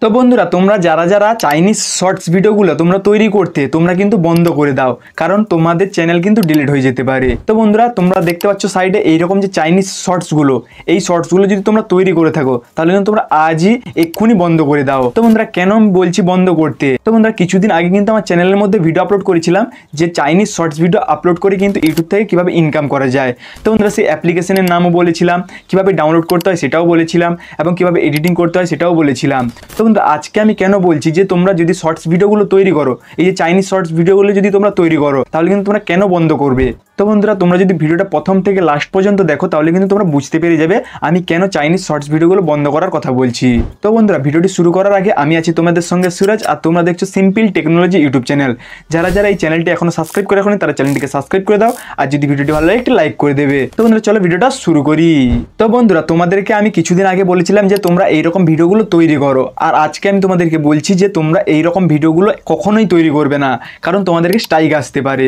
তো বন্ধুরা তোমরা যারা যারা চাইনিজ শর্টস ভিডিওগুলো তোমরা তৈরি করতে তোমরা কিন্তু বন্ধ করে দাও, কারণ তোমাদের চ্যানেল কিন্তু ডিলিট হয়ে যেতে পারে। তো বন্ধুরা তোমরা দেখতে পাচ্ছ সাইডে এইরকম যে চাইনিজ শর্টসগুলো, এই শর্টসগুলো যদি তোমরা তৈরি করে থাকো তাহলে কিন্তু তোমরা আজই এক্ষুনি বন্ধ করে দাও। তো বন্ধুরা কেন আমি বলছি বন্ধ করতে, তো বন্ধুরা কিছুদিন আগে কিন্তু আমার চ্যানেলের মধ্যে ভিডিও আপলোড করেছিলাম যে চাইনিজ শর্টস ভিডিও আপলোড করে কিন্তু ইউটিউব থেকে কীভাবে ইনকাম করা যায়। তো বন্ধুরা সেই অ্যাপ্লিকেশনের নামও বলেছিলাম, কীভাবে ডাউনলোড করতে হয় সেটাও বলেছিলাম, এবং কীভাবে এডিটিং করতে হয় সেটাও বলেছিলাম। তো আজকে আমি কেন বলছি যে তোমরা যদি শর্টস ভিডিওগুলো তৈরি করো, এই যে চাইনিজ শর্টস ভিডিওগুলো যদি তোমরা তৈরি করো তাহলে কিন্তু তোমরা কেন বন্ধ করবে। তো বন্ধুরা তোমরা যদি ভিডিওটা প্রথম থেকে লাস্ট পর্যন্ত দেখো তাহলে কিন্তু তোমরা বুঝতে পেরে যাবে আমি কেন চাইনিজ শর্টস ভিডিওগুলো বন্ধ করার কথা বলছি। তো বন্ধুরা ভিডিওটি শুরু করার আগে আমি আছি তোমাদের সঙ্গে সুরজ, আর তোমরা দেখছো সিম্পল টেকনোলজি ইউটিউব চ্যানেল। যারা যারা এই চ্যানেলটি এখনো সাবস্ক্রাইব করে রাখোনি তারা চ্যানেলটিকে সাবস্ক্রাইব করে দাও, আর যদি ভিডিওটি ভালো লাগে একটি লাইক করে দেবে। তো বন্ধুরা চলো ভিডিওটা শুরু করি। তো বন্ধুরা তোমাদেরকে আমি কিছুদিন আগে বলেছিলাম যে তোমরা এইরকম ভিডিওগুলো তৈরি করো, আর আজকে আমি তোমাদেরকে বলছি যে তোমরা এইরকম ভিডিওগুলো কখনোই তৈরি করবে না, কারণ তোমাদেরকে স্ট্রাইক আসতে পারে।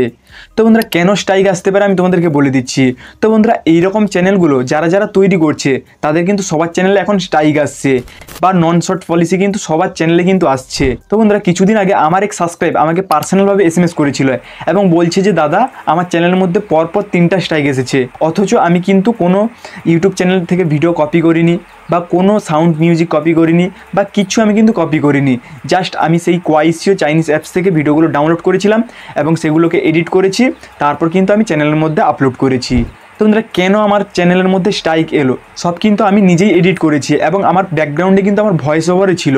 তো বন্ধুরা কেন স্ট্রাইক আসতে পারে আমি তোমাদেরকে বলে দিচ্ছি। তো বন্ধুরা এইরকম চ্যানেলগুলো যারা যারা তৈরি করছে তাদের কিন্তু সবার চ্যানেলে এখন স্ট্রাইক আসছে, বা নন শর্ট পলিসি কিন্তু সবার চ্যানেলে কিন্তু আসছে। তো বন্ধুরা কিছুদিন আগে আমার এক সাবস্ক্রাইব আমাকে পার্সোনালভাবে SMS করেছিল এবং বলছে যে দাদা আমার চ্যানেলের মধ্যে পরপর 3টা স্ট্রাইক এসেছে, অথচ আমি কিন্তু কোনো ইউটিউব চ্যানেল থেকে ভিডিও কপি করিনি, বা কোনো সাউন্ড মিউজিক কপি করিনি, বা কিছু আমি কিন্তু কপি করিনি। জাস্ট আমি সেই কোয়াইসিও চাইনিজ অ্যাপস থেকে ভিডিওগুলো ডাউনলোড করেছিলাম এবং সেগুলোকে এডিট করেছি, তারপর কিন্তু আমি চ্যানেলের মধ্যে আপলোড করেছি। তো বন্ধুরা কেন আমার চ্যানেলের মধ্যে স্ট্রাইক এলো, সব কিন্তু আমি নিজেই এডিট করেছি এবং আমার ব্যাকগ্রাউন্ডে কিন্তু আমার ভয়েস ওভারে ছিল,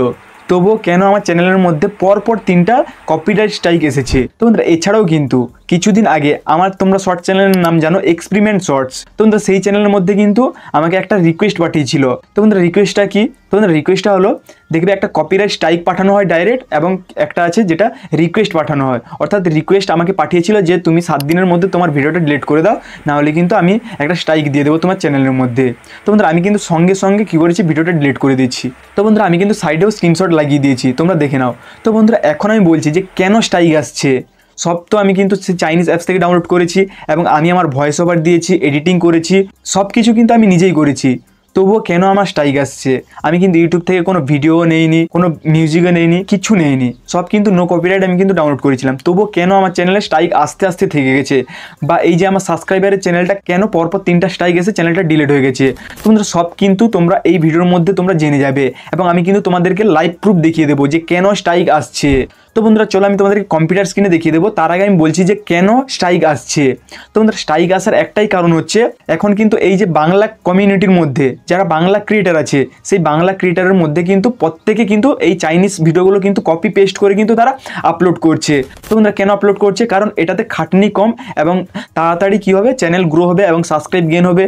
তবুও কেন আমার চ্যানেলের মধ্যে পরপর 3টা কপিরাইট স্ট্রাইক এসেছে। তো বন্ধুরা এছাড়াও কিন্তু কিছুদিন আগে আমার তোমরা শর্ট চ্যানেলের নাম জানো এক্সপেরিমেন্ট শর্টস, তো বন্ধুরা সেই চ্যানেলের মধ্যে কিন্তু আমাকে একটা রিকোয়েস্ট পাঠিয়েছিল। তো বন্ধুরা রিকোয়েস্টটা কি, তো বন্ধুরা রিকোয়েস্টটা হলো দেখবে একটা কপিরাইট স্ট্রাইক পাঠানো হয় ডাইরেক্ট, এবং একটা আছে যেটা রিকোয়েস্ট পাঠানো হয়। অর্থাৎ রিকোয়েস্ট আমাকে পাঠিয়েছিল যে তুমি 7 দিনের মধ্যে তোমার ভিডিওটা ডিলিট করে দাও, নাহলে কিন্তু আমি একটা স্ট্রাইক দিয়ে দেবো তোমার চ্যানেলের মধ্যে। তো বন্ধুরা আমি কিন্তু সঙ্গে সঙ্গে কী করেছি, ভিডিওটা ডিলিট করে দিচ্ছি। তো বন্ধুরা আমি কিন্তু সাইডেও স্ক্রিনশট লাগিয়ে দিয়েছি, তোমরা দেখে নাও। তো বন্ধুরা এখন আমি বলছি যে কেন স্ট্রাইক আসছে। সব তো আমি কিন্তু চাইনিজ অ্যাপস থেকে ডাউনলোড করেছি, এবং আমি আমার ভয়েস ওভার দিয়েছি, এডিটিং করেছি, সব কিছু কিন্তু আমি নিজেই করেছি, তবুও কেন আমার স্ট্রাইক আসছে। আমি কিন্তু ইউটিউব থেকে কোনো ভিডিও নেইনি, কোনো মিউজিকও নেইনি, কিছু নেইনি, সব কিন্তু নো কপিরাইট আমি কিন্তু ডাউনলোড করেছিলাম, তবুও কেন আমার চ্যানেলে স্ট্রাইক আস্তে আস্তে থেকে গেছে। বা এই যে আমার সাবস্ক্রাইবারের চ্যানেলটা কেন পরপর 3টা স্ট্রাইক এসে চ্যানেলটা ডিলিট হয়ে গেছে, তোমরা সব কিন্তু তোমরা এই ভিডিওর মধ্যে তোমরা জেনে যাবে, এবং আমি কিন্তু তোমাদেরকে লাইভ প্রুফ দেখিয়ে দেবো যে কেন স্ট্রাইক আসছে। তো বন্ধুরা চলো আমি তোমাদেরকে কম্পিউটার স্ক্রিনে দেখিয়ে দেবো, তার আগে আমি বলছি যে কেন স্ট্রাইক আসছে। তো বন্ধুরা স্ট্রাইক আসার একটাই কারণ হচ্ছে এখন কিন্তু এই যে বাংলা কমিউনিটির মধ্যে যারা বাংলা ক্রিয়েটার আছে, সেই বাংলা ক্রিয়েটারের মধ্যে কিন্তু প্রত্যেকে কিন্তু এই চাইনিজ ভিডিওগুলো কিন্তু কপি পেস্ট করে কিন্তু তারা আপলোড করছে। তো বন্ধুরা কেন আপলোড করছে, কারণ এটাতে খাটনি কম এবং তাড়াতাড়ি কী হবে, চ্যানেল গ্রো হবে এবং সাবস্ক্রাইব গেন হবে,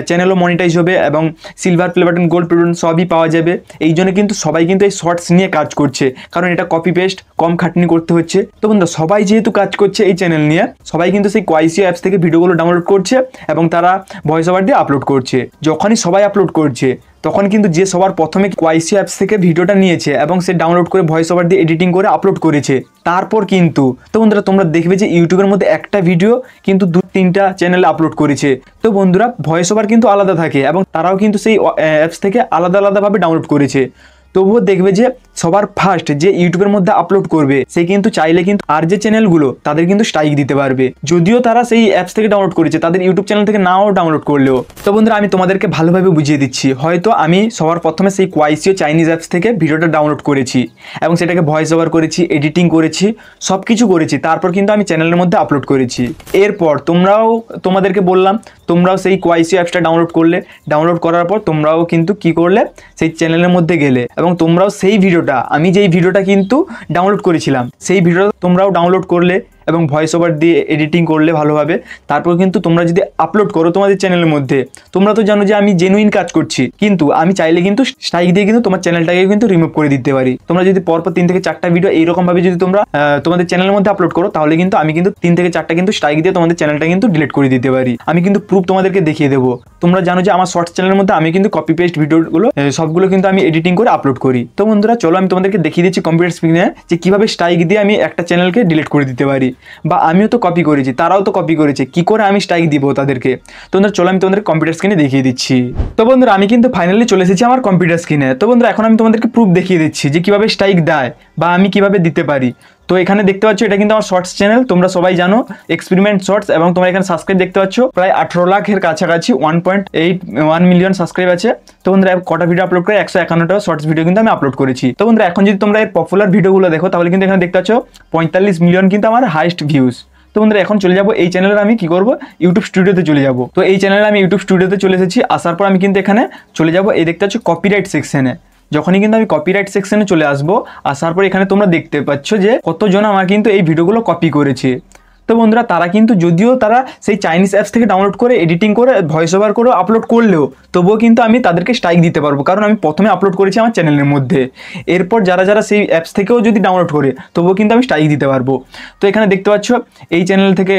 চ্যানেলও মনিটাইজ হবে, এবং silver play button, gold play button সবই পাওয়া যাবে। এই জন্য কিন্তু সবাই কিন্তু এই শর্টস নিয়ে কাজ করছে, কারণ এটা কপি পেস্ট কম খাটনি করতে হচ্ছে। তো বন্ধুরা সবাই যেহেতু কাজ করছে এই চ্যানেল নিয়ে, সবাই কিন্তু সেই কোয়াইসিও অ্যাপস থেকে ভিডিওগুলো ডাউনলোড করছে এবং তারা ভয়েস ওভার দিয়ে আপলোড করছে। যখনই সবাই আপলোড করছে তখন কিন্তু যে সবার প্রথমে কোয়াইসিও অ্যাপস থেকে ভিডিওটা নিয়েছে এবং সে ডাউনলোড করে ভয়েস ওভার দিয়ে এডিটিং করে আপলোড করেছে, তারপর কিন্তু তো বন্ধুরা তোমরা দেখবে যে ইউটিউবের মধ্যে একটা ভিডিও কিন্তু 2-3টা চ্যানেলে আপলোড করেছে। তো বন্ধুরা ভয়েস ওভার কিন্তু আলাদা থাকে এবং তারাও কিন্তু সেই অ্যাপস থেকে আলাদা আলাদাভাবে ডাউনলোড করেছে, তবুও দেখবে যে সবার ফার্স্ট যে ইউটিউবের মধ্যে আপলোড করবে সে কিন্তু চাইলে কিন্তু আর যে চ্যানেলগুলো তাদের কিন্তু স্ট্রাইক দিতে পারবে, যদিও তারা সেই অ্যাপস থেকে ডাউনলোড করেছে, তাদের ইউটিউব চ্যানেল থেকে নাও ডাউনলোড করলেও। তো বন্ধুরা আমি তোমাদেরকে ভালোভাবে বুঝিয়ে দিচ্ছি। হয়তো আমি সবার প্রথমে সেই কোয়াইসিও চাইনিজ অ্যাপস থেকে ভিডিওটা ডাউনলোড করেছি এবং সেটাকে ভয়েস ওভার করেছি, এডিটিং করেছি, সব কিছু করেছি, তারপর কিন্তু আমি চ্যানেলের মধ্যে আপলোড করেছি। এরপর তোমাদেরকে বললাম তোমরাও সেই কোয়াইসিও অ্যাপসটা ডাউনলোড করলে, ডাউনলোড করার পর তোমরাও কিন্তু কি করলে, সেই চ্যানেলের মধ্যে গেলে এবং তোমরাও সেই ভিডিওটা, আমি যেই ভিডিওটা কিন্তু ডাউনলোড করেছিলাম সেই ভিডিওটা তোমরাও ডাউনলোড করলে এবং ভয়েস ওভার দিয়ে এডিটিং করলে ভালোভাবে, তারপর কিন্তু তোমরা যদি আপলোড করো তোমাদের চ্যানেলের মধ্যে, তোমরা তো জানো যে আমি জেনুইন কাজ করছি, কিন্তু আমি চাইলে কিন্তু স্ট্রাইক দিয়ে কিন্তু তোমার চ্যানেলটাকে কিন্তু রিমুভ করে দিতে পারি। তোমরা যদি পরপর 3 থেকে 4টা ভিডিও এইরকমভাবে যদি তোমরা তোমাদের চ্যানেলের মধ্যে আপলোড করো, তাহলে কিন্তু আমি কিন্তু 3 থেকে 4টা কিন্তু স্ট্রাইক দিয়ে তোমাদের চ্যানেলটা কিন্তু ডিলিট করে দিতে পারি। আমি কিন্তু প্রুফ তোমাদেরকে দেখিয়ে দেবো। তোমরা জানো যে আমার শর্টস চ্যানেলের মধ্যে আমি কিন্তু কপি পেস্ট ভিডিওগুলো সবগুলো কিন্তু আমি এডিটিং করে আপলোড করি। তো বন্ধুরা চলো আমি তোমাদেরকে দেখিয়ে দিচ্ছি কম্পিউটার স্ক্রিনে যে কীভাবে স্ট্রাইক দিয়ে আমি একটা চ্যানেলকে ডিলিট করে দিতে পারি। বা আমিও তো কপি করেছি, তারাও তো কপি করেছে, কি করে আমি স্ট্রাইক দিব তাদেরকে? তো বন্ধুরা চলো আমি তোমাদের কম্পিউটার স্ক্রিনে দেখিয়ে দিচ্ছি। তো বন্ধুরা আমি কিন্তু ফাইনালি চলে এসেছি আমার কম্পিউটার স্ক্রিনে। তো বন্ধুরা এখন আমি তোমাদেরকে প্রুফ দেখিয়ে দিচ্ছি যে কিভাবে স্ট্রাইক দেয় বা আমি কিভাবে দিতে পারি। তো এখানে দেখতে পাচ্ছ এটা কিন্তু আমার শর্টস চ্যানেল, তোমরা সবাই জানো এক্সপেরিমেন্ট শর্টস, এবং তোমরা এখানে সাবস্ক্রাইব দেখতে পাচ্ছ প্রায় 18 লাখের কাছাকাছি 1.81 মিলিয়ন সাবস্ক্রাইব আছে। তো বন্ধুরা কটা ভিডিও আপলোড করে 151টা শর্টস ভিডিও কিন্তু আমি আপলোড করেছি। তো বন্ধুরা এখন যদি তোমরা এর পপুলার ভিডিওগুলো দেখো তাহলে কিন্তু এখানে দেখতে পাচ্ছ 45 মিলিয়ন কিন্তু আমার হাইস্ট ভিউজ। তো বন্ধুরা এখন চলে যাবো এই চ্যানেলে, আমি কি করবো ইউটিউব স্টুডিওতে চলে যাবো। তো এই চ্যানেলে আমি ইউটিউব স্টুডিওতে চলে এসেছি। আসার পর আমি কিন্তু এখানে চলে যাবো এই দেখতে পাচ্ছ কপিরাইট সেকশনে। যখনই কিন্তু আমি কপিরাইট সেকশনে চলে আসবো, আসার পর এখানে তোমরা দেখতে পাচ্ছ যে কতজন আমার কিন্তু এই ভিডিওগুলো কপি করেছে। তো বন্ধুরা তারা কিন্তু যদিও তারা সেই চাইনিজ অ্যাপস থেকে ডাউনলোড করে এডিটিং করে ভয়েস ওভার করে আপলোড করলেও তবুও কিন্তু আমি তাদেরকে স্ট্রাইক দিতে পারবো, কারণ আমি প্রথমে আপলোড করেছি আমার চ্যানেলের মধ্যে। এরপর যারা যারা সেই অ্যাপস থেকেও যদি ডাউনলোড করে তবুও কিন্তু আমি স্ট্রাইক দিতে পারবো। তো এখানে দেখতে পাচ্ছ এই চ্যানেল থেকে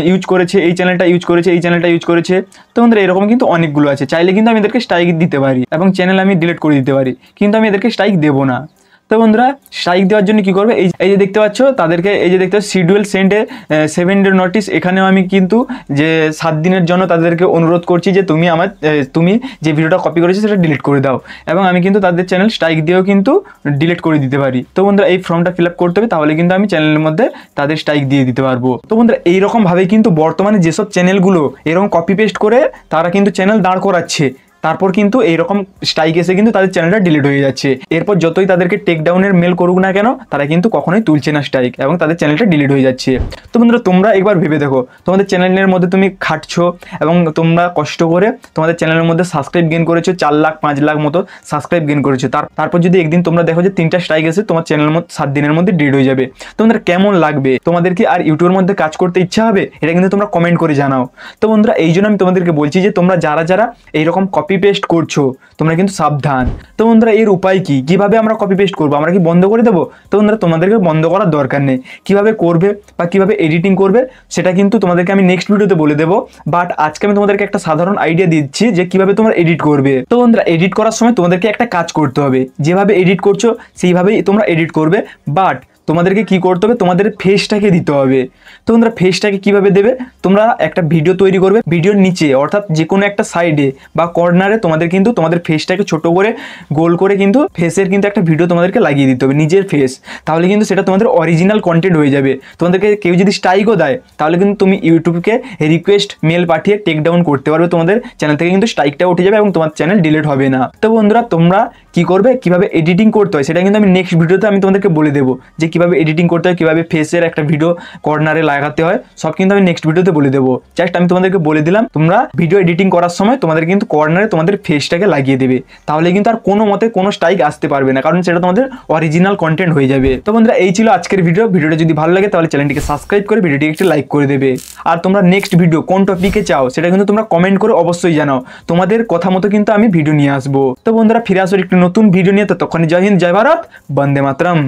ইউজ করেছে, এই চ্যানেলটা ইউজ করেছে, এই চ্যানেলটা ইউজ করেছে। তো বন্ধুরা এরকম কিন্তু অনেকগুলো আছে, চাইলে কিন্তু আমি এদেরকে স্ট্রাইক দিতে পারি এবং চ্যানেল আমি ডিলিট করে দিতে পারি, কিন্তু আমি এদেরকে স্ট্রাইক দেবো না। তো বন্ধুরা স্ট্রাইক দেওয়ার জন্য কি করবে, এই যে দেখতে পাচ্ছ তাদেরকে, এই যে দেখতে পাচ্ছ শিডিউল সেন্ডে 7 ডে নোটিস। এখানেও আমি কিন্তু যে 7 দিনের জন্য তাদেরকে অনুরোধ করছি যে তুমি যে ভিডিওটা কপি করেছো সেটা ডিলিট করে দাও, এবং আমি কিন্তু তাদের চ্যানেল স্ট্রাইক দিয়েও কিন্তু ডিলিট করে দিতে পারি। তো বন্ধুরা এই ফর্মটা ফিল আপ করতে হবে, তাহলে কিন্তু আমি চ্যানেলের মধ্যে তাদের স্ট্রাইক দিয়ে দিতে পারবো। তো বন্ধুরা এইরকমভাবেই কিন্তু বর্তমানে যেসব চ্যানেলগুলো এরকম কপি পেস্ট করে তারা কিন্তু চ্যানেল দাঁড় করাচ্ছে, তারপর কিন্তু এইরকম স্ট্রাইক এসে কিন্তু তাদের চ্যানেলটা ডিলিট হয়ে যাচ্ছে। এরপর যতই তাদেরকে টেক ডাউনের মেল করুক না কেন, তারা কিন্তু কখনোই তুলছে না স্ট্রাইক, এবং তাদের চ্যানেলটা ডিলিট হয়ে যাচ্ছে। তো বন্ধুরা তোমরা একবার ভেবে দেখো, তোমাদের চ্যানেলের মধ্যে তুমি খাটছো এবং তোমরা কষ্ট করে তোমাদের চ্যানেলের মধ্যে সাবস্ক্রাইব গেইন করেছো, 4 লাখ 5 লাখ মতো সাবস্ক্রাইব গেইন করেছো। তারপর যদি একদিন তোমরা দেখো যে 3টা স্ট্রাইক এসে তোমার চ্যানেলের মধ্যে 7 দিনের মধ্যে ডিলিট হয়ে যাবে, তোমাদের কেমন লাগবে? তোমাদের কি আর ইউটিউবের মধ্যে কাজ করতে ইচ্ছা হবে? এটা কিন্তু তোমরা কমেন্ট করে জানাও। তো বন্ধুরা এই জন্য আমি তোমাদেরকে বলছি যে তোমরা যারা যারা এইরকম কপি পেস্ট করছো তোমরা কিন্তু সাবধান। তো বন্ধুরা এর উপায় কি, কিভাবে আমরা কপি পেস্ট করবো? আমরা কি বন্ধ করে দেবো? তো বন্ধুরা তোমাদেরকে বন্ধ করার দরকার নেই। কিভাবে করবে বা কিভাবে এডিটিং করবে সেটা কিন্তু তোমাদেরকে আমি নেক্সট ভিডিওতে বলে দেবো, বাট আজকে আমি তোমাদেরকে একটা সাধারণ আইডিয়া দিচ্ছি যে কিভাবে তোমরা এডিট করবে। তো বন্ধুরা এডিট করার সময় তোমাদেরকে একটা কাজ করতে হবে, যেভাবে এডিট করছো সেইভাবেই তোমরা এডিট করবে, বাট তোমাদেরকে কি করতে হবে, তোমাদের ফেসটাকে দিতে হবে। তো বন্ধুরা ফেসটাকে কিভাবে দেবে, তোমরা একটা ভিডিও তৈরি করবে, ভিডিওর নিচে অর্থাৎ যে কোনো একটা সাইডে বা কর্নারে তোমাদের কিন্তু তোমাদের ফেসটাকে ছোট করে গোল করে কিন্তু ফেসের কিন্তু একটা ভিডিও তোমাদেরকে লাগিয়ে দিতে হবে, নিজের ফেস। তাহলে কিন্তু সেটা তোমাদের অরিজিনাল কন্টেন্ট হয়ে যাবে। তোমাদেরকে কেউ যদি স্ট্রাইকও দেয় তাহলে কিন্তু তুমি ইউটিউবকে রিকোয়েস্ট মেল পাঠিয়ে টেক ডাউন করতে পারবে, তোমাদের চ্যানেল থেকে কিন্তু স্ট্রাইকটা উঠে যাবে এবং তোমার চ্যানেল ডিলিট হবে না। তো বন্ধুরা তোমরা কি করবে, কিভাবে এডিটিং করতে হয় সেটা কিন্তু আমি নেক্সট ভিডিওতে আমি তোমাদেরকে বলে দেবো, যে কিভাবে এডিটিং করতে হয়, কিভাবে ফেসের একটা ভিডিও কর্নারে লাগাতে হয়, সব কিন্তু আমি নেক্সট ভিডিওতে বলে দেবো। জাস্ট আমি তোমাদেরকে বলে দিলাম তোমরা ভিডিও এডিটিং করার সময় তোমাদের কিন্তু কর্নারে তোমাদের ফেসটাকে লাগিয়ে দেবে, তাহলে কিন্তু আর কোনো মতে কোনো স্ট্রাইক আসতে পারবে না, কারণ সেটা তোমাদের অরিজিনাল কন্টেন্ট হয়ে যাবে। তো বন্ধুরা এই ছিল আজকের ভিডিওটা যদি ভালো লাগে তাহলে চ্যানেলটিকে সাবস্ক্রাইব করে ভিডিওটিকে একটি লাইক করে দেবে। আর তোমরা নেক্সট ভিডিও কোন টপিকে চাও সেটা কিন্তু তোমরা কমেন্ট করে অবশ্যই জানাও, তোমাদের কথা মতো কিন্তু আমি ভিডিও নিয়ে আসবো। তো বন্ধুরা ফিরে আসবো একটি নতুন ভিডিও নিয়ে, ততক্ষণ জয় হিন্দ, জয় ভারত, বন্দে মাতরম।